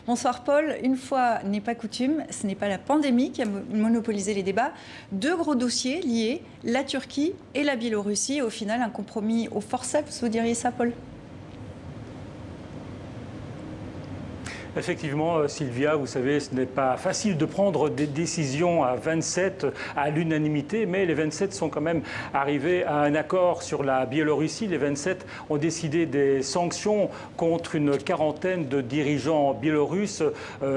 Bonsoir Paul. Une fois n'est pas coutume, ce n'est pas la pandémie qui a monopolisé les débats. Deux gros dossiers liés, la Turquie et la Biélorussie. Au final, un compromis au forceps, vous diriez ça, Paul ? Effectivement, Sylvia, vous savez, ce n'est pas facile de prendre des décisions à 27 à l'unanimité, mais les 27 sont quand même arrivés à un accord sur la Biélorussie. Les 27 ont décidé des sanctions contre une quarantaine de dirigeants biélorusses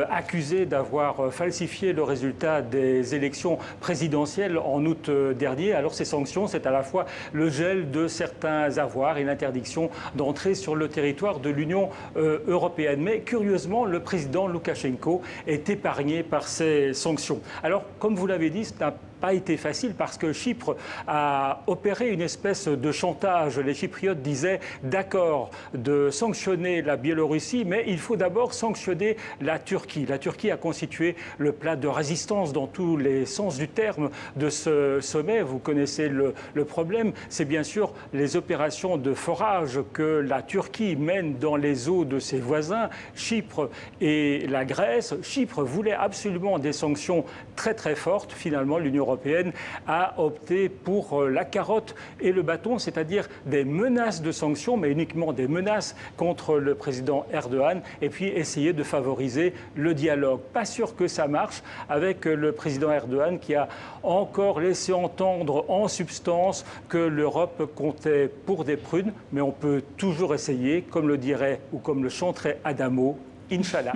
accusés d'avoir falsifié le résultat des élections présidentielles en août dernier. Alors ces sanctions, c'est à la fois le gel de certains avoirs et l'interdiction d'entrer sur le territoire de l'Union européenne. Mais curieusement, le président Loukachenko est épargné par ces sanctions. Alors, comme vous l'avez dit, c'est un pas été facile parce que Chypre a opéré une espèce de chantage. Les Chypriotes disaient d'accord de sanctionner la Biélorussie, mais il faut d'abord sanctionner la Turquie. La Turquie a constitué le plat de résistance dans tous les sens du terme de ce sommet. Vous connaissez le problème, c'est bien sûr les opérations de forage que la Turquie mène dans les eaux de ses voisins, Chypre et la Grèce. Chypre voulait absolument des sanctions très très fortes. Finalement, l'Union européenne a opté pour la carotte et le bâton, c'est-à-dire des menaces de sanctions, mais uniquement des menaces contre le président Erdogan, et puis essayer de favoriser le dialogue. Pas sûr que ça marche avec le président Erdogan qui a encore laissé entendre en substance que l'Europe comptait pour des prunes, mais on peut toujours essayer, comme le dirait ou comme le chanterait Adamo, Inch'Allah.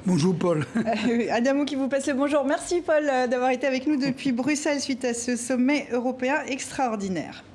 Bonjour Paul. Adamo qui vous passe le bonjour. Merci Paul d'avoir été avec nous depuis Bruxelles suite à ce sommet européen extraordinaire.